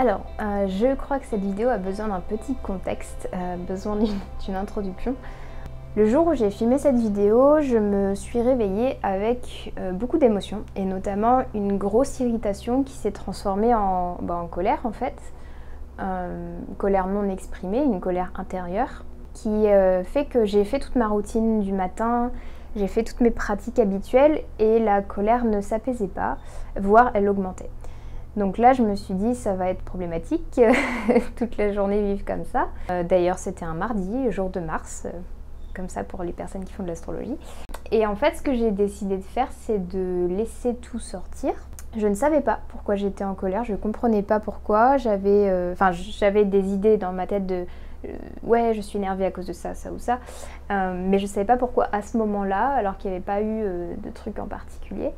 Je crois que cette vidéo a besoin d'un petit contexte, besoin d'une introduction. Le jour où j'ai filmé cette vidéo, je me suis réveillée avec beaucoup d'émotions et notamment une grosse irritation qui s'est transformée en colère en fait. Une colère non exprimée, une colère intérieure qui fait que j'ai fait toute ma routine du matin, j'ai fait toutes mes pratiques habituelles et la colère ne s'apaisait pas, voire elle augmentait. Donc là je me suis dit ça va être problématique, toute la journée vivre comme ça. D'ailleurs c'était un mardi, jour de Mars, comme ça pour les personnes qui font de l'astrologie. Et en fait ce que j'ai décidé de faire c'est de laisser tout sortir. Je ne savais pas pourquoi j'étais en colère, je ne comprenais pas pourquoi, j'avais des idées dans ma tête de ouais je suis énervée à cause de ça, ça ou ça, mais je ne savais pas pourquoi à ce moment-là alors qu'il n'y avait pas eu de truc en particulier.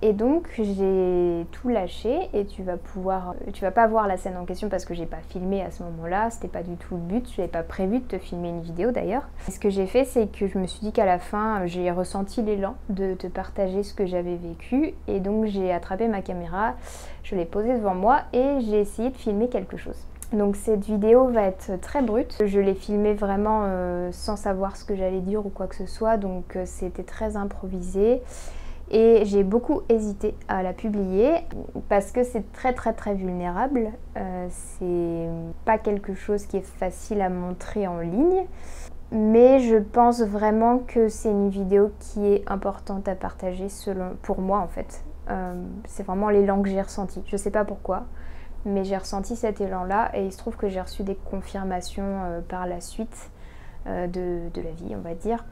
Et donc j'ai tout lâché et tu vas pas voir la scène en question parce que j'ai pas filmé à ce moment-là, c'était pas du tout le but, je n'avais pas prévu de te filmer une vidéo d'ailleurs. Ce que j'ai fait c'est que je me suis dit qu'à la fin j'ai ressenti l'élan de te partager ce que j'avais vécu et donc j'ai attrapé ma caméra, je l'ai posée devant moi et j'ai essayé de filmer quelque chose. Donc cette vidéo va être très brute, je l'ai filmée vraiment sans savoir ce que j'allais dire ou quoi que ce soit, donc c'était très improvisé. Et j'ai beaucoup hésité à la publier parce que c'est très vulnérable, c'est pas quelque chose qui est facile à montrer en ligne, mais je pense vraiment que c'est une vidéo qui est importante à partager pour moi en fait. C'est vraiment l'élan que j'ai ressenti, je sais pas pourquoi, mais j'ai ressenti cet élan là et il se trouve que j'ai reçu des confirmations par la suite de la vie on va dire.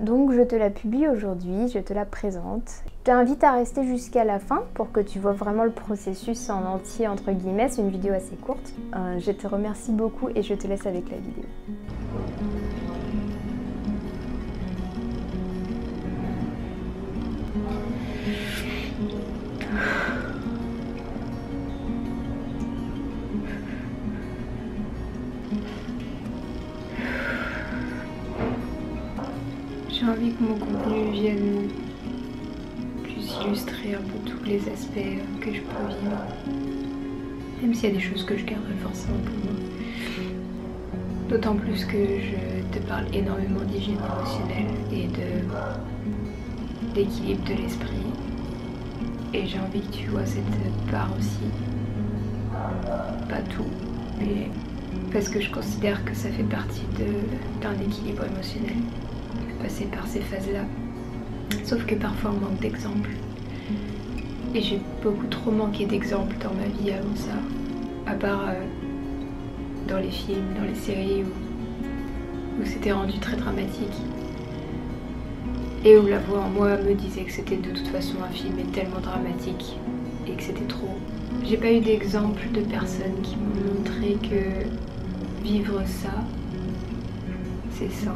Donc je te la publie aujourd'hui, je te la présente. Je t'invite à rester jusqu'à la fin pour que tu vois vraiment le processus en entier entre guillemets, c'est une vidéo assez courte. Je te remercie beaucoup et je te laisse avec la vidéo. J'ai envie que mon contenu vienne plus illustrer un peu tous les aspects que je peux vivre. Même s'il y a des choses que je garderai forcément pour moi. D'autant plus que je te parle énormément d'hygiène émotionnelle et d'équilibre de l'esprit. Et j'ai envie que tu vois cette part aussi. Pas tout, mais parce que je considère que ça fait partie d'un équilibre émotionnel. Passer par ces phases-là. Sauf que parfois on manque d'exemples. Et j'ai beaucoup trop manqué d'exemples dans ma vie avant ça. À part dans les films, dans les séries où c'était rendu très dramatique. Et où la voix en moi me disait que c'était de toute façon un film tellement dramatique et que c'était trop. J'ai pas eu d'exemple de personnes qui m'ont montré que vivre ça, c'est sain.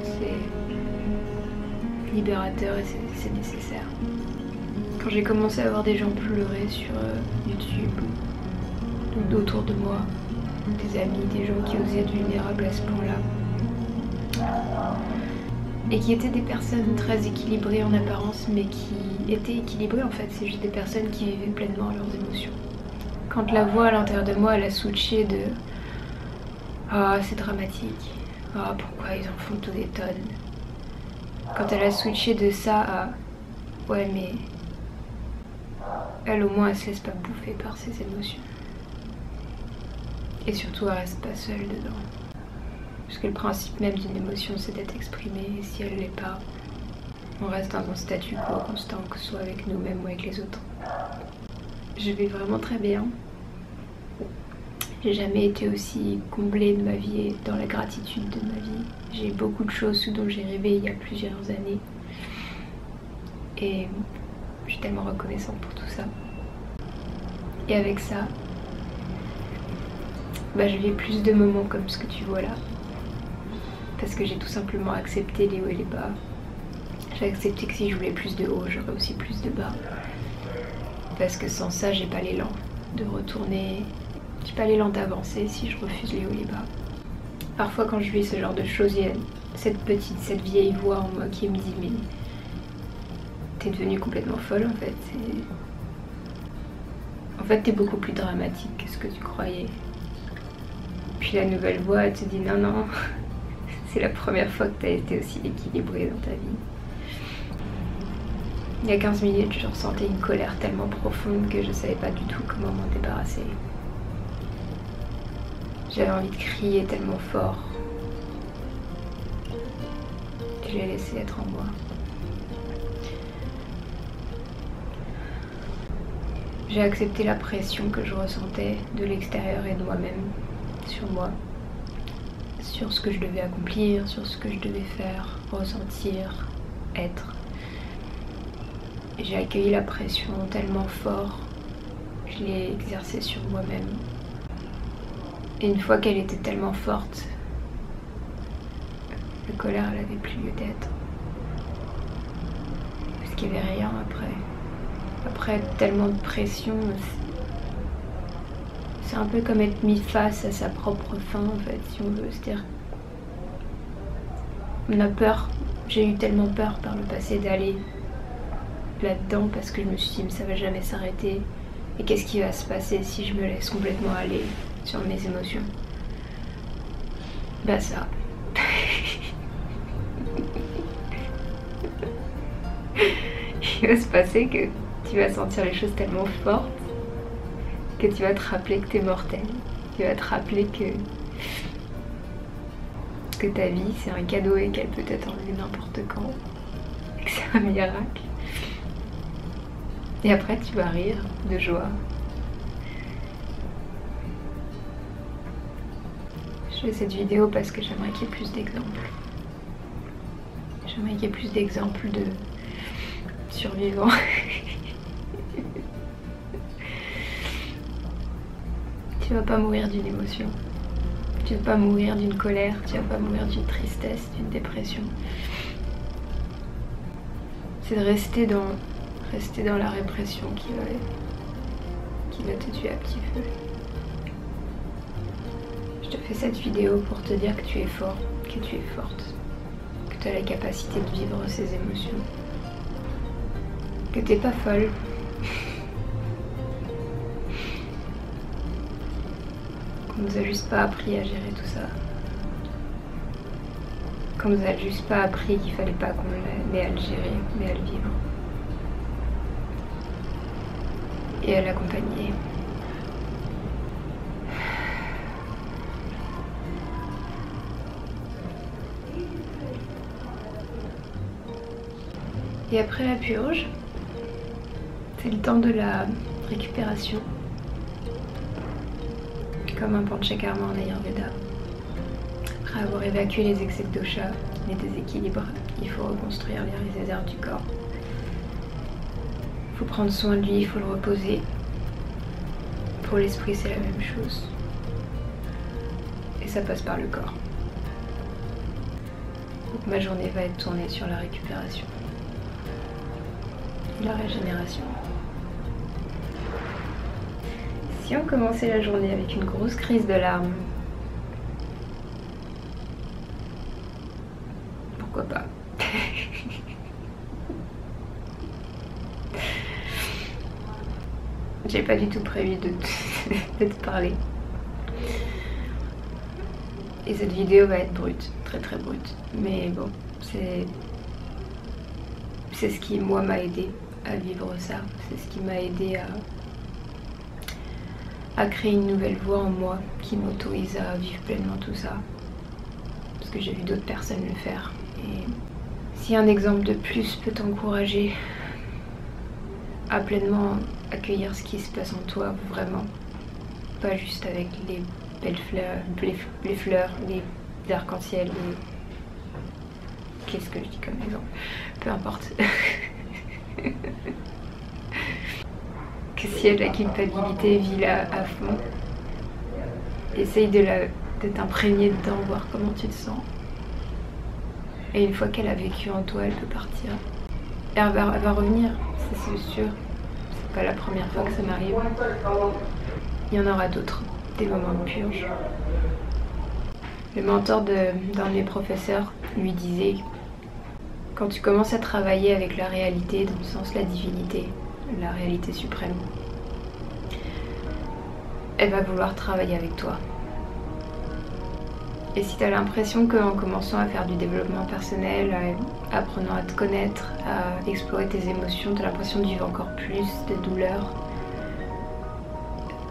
C'est libérateur et c'est nécessaire. Quand j'ai commencé à voir des gens pleurer sur YouTube, autour de moi, des amis, des gens qui osaient être vulnérables à ce point-là, et qui étaient des personnes très équilibrées en apparence, mais qui étaient équilibrées en fait, c'est juste des personnes qui vivaient pleinement leurs émotions. Quand la voix à l'intérieur de moi, elle a switché de « Ah, c'est dramatique », ah, pourquoi ils en font tout des tonnes. Quand elle a switché de ça à ouais mais elle au moins elle se laisse pas bouffer par ses émotions. Et surtout elle reste pas seule dedans. Parce que le principe même d'une émotion c'est d'être exprimée et si elle l'est pas, on reste dans un statu quo constant que ce soit avec nous-mêmes ou avec les autres. Je vais vraiment très bien. J'ai jamais été aussi comblée de ma vie et dans la gratitude de ma vie. J'ai beaucoup de choses dont j'ai rêvé il y a plusieurs années. Et je suis tellement reconnaissante pour tout ça. Et avec ça, je vis plus de moments comme ce que tu vois là. Parce que j'ai tout simplement accepté les hauts et les bas. J'ai accepté que si je voulais plus de haut, j'aurais aussi plus de bas. Parce que sans ça, j'ai pas l'élan de retourner. J'ai pas l'élan d'avancer si je refuse les hauts et les bas. Parfois quand je vis ce genre de choses, il y a cette vieille voix en moi qui me dit mais t'es devenue complètement folle en fait. En fait, t'es beaucoup plus dramatique que ce que tu croyais. Puis la nouvelle voix, elle te dit non, non, c'est la première fois que t'as été aussi équilibrée dans ta vie. Il y a 15 minutes, je ressentais une colère tellement profonde que je savais pas du tout comment m'en débarrasser. J'avais envie de crier tellement fort que je l'ai laissé être en moi. J'ai accepté la pression que je ressentais de l'extérieur et de moi-même, sur moi, sur ce que je devais accomplir, sur ce que je devais faire, ressentir, être. J'ai accueilli la pression tellement fort, je l'ai exercée sur moi-même. Et une fois qu'elle était tellement forte, la colère, elle avait plus lieu d'être. Parce qu'il n'y avait rien après. Après tellement de pression, c'est un peu comme être mis face à sa propre fin en fait, si on veut. C'est-à-dire, on a peur, j'ai eu tellement peur par le passé d'aller là-dedans parce que je me suis dit mais ça va jamais s'arrêter. Et qu'est-ce qui va se passer si je me laisse complètement aller sur mes émotions? Bah ça. Il va se passer que tu vas sentir les choses tellement fortes que tu vas te rappeler que t'es mortel. Tu vas te rappeler que ta vie c'est un cadeau et qu'elle peut être enlevée n'importe quand. Et que c'est un miracle. Et après tu vas rire de joie. Je fais cette vidéo parce que j'aimerais qu'il y ait plus d'exemples. J'aimerais qu'il y ait plus d'exemples de survivants. Tu vas pas mourir d'une émotion. Tu vas pas mourir d'une colère. Tu vas pas mourir d'une tristesse, d'une dépression. C'est de rester dans la répression qui va te tuer à petit feu. Je te fais cette vidéo pour te dire que tu es fort, que tu es forte, que tu as la capacité de vivre ces émotions, que t'es pas folle. Qu'on nous a juste pas appris à gérer tout ça. Qu'on nous a juste pas appris qu'il fallait pas qu'on ait à le gérer, mais à le vivre. Et à l'accompagner. Et après la purge, c'est le temps de la récupération. Comme un panchakarma en Ayurveda. Après avoir évacué les excès de dosha, les déséquilibres, il faut reconstruire les réserves du corps. Il faut prendre soin de lui, il faut le reposer. Pour l'esprit, c'est la même chose. Et ça passe par le corps. Donc ma journée va être tournée sur la récupération. Et la régénération. Si on commençait la journée avec une grosse crise de larmes, pourquoi pas? J'ai pas du tout prévu de te parler. Et cette vidéo va être brute, très très brute. Mais bon, c'est ce qui moi m'a aidé à vivre ça. C'est ce qui m'a aidé à créer une nouvelle voie en moi qui m'autorise à vivre pleinement tout ça. Parce que j'ai vu d'autres personnes le faire. Et si un exemple de plus peut t'encourager à pleinement accueillir ce qui se passe en toi, vraiment. Pas juste avec les belles fleurs, les arcs-en-ciel, qu'est-ce que je dis comme exemple? Peu importe. Que s'il y a de la culpabilité, vis-la à fond. Essaye de t'imprégner dedans, voir comment tu te sens. Et une fois qu'elle a vécu en toi, elle peut partir. Et elle va revenir, c'est sûr. C'est pas la première fois que ça m'arrive. Il y en aura d'autres, des moments de purge. Le mentor d'un de mes professeurs lui disait: quand tu commences à travailler avec la réalité, dans le sens la divinité, la réalité suprême, elle va vouloir travailler avec toi. Et si tu as l'impression qu'en commençant à faire du développement personnel, en apprenant à te connaître, à explorer tes émotions, tu as l'impression de vivre encore plus de douleurs,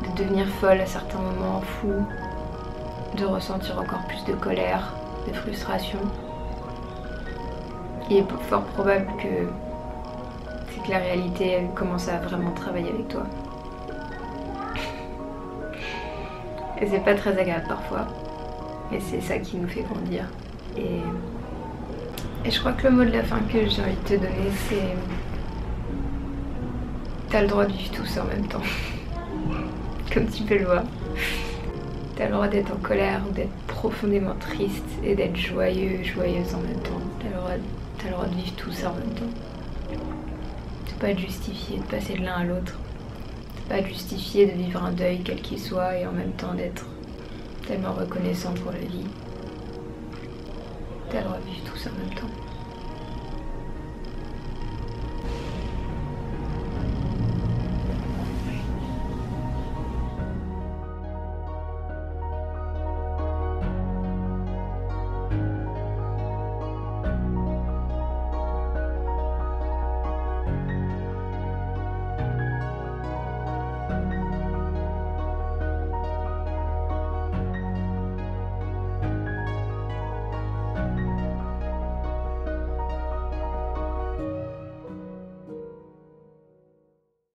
de devenir folle à certains moments, fou, de ressentir encore plus de colère, de frustration, il est fort probable que la réalité elle commence à vraiment travailler avec toi. Et c'est pas très agréable parfois. Et c'est ça qui nous fait grandir. Et je crois que le mot de la fin que j'ai envie de te donner, c'est... T'as le droit de vivre tout ça en même temps. Comme tu peux le voir. T'as le droit d'être en colère, d'être profondément triste et d'être joyeux, joyeuse en même temps. T'as le droit de vivre tout ça en même temps. C'est pas de justifier de passer de l'un à l'autre. C'est pas de justifier de vivre un deuil quel qu'il soit et en même temps d'être tellement reconnaissant pour la vie. T'as le droit de vivre tout ça en même temps.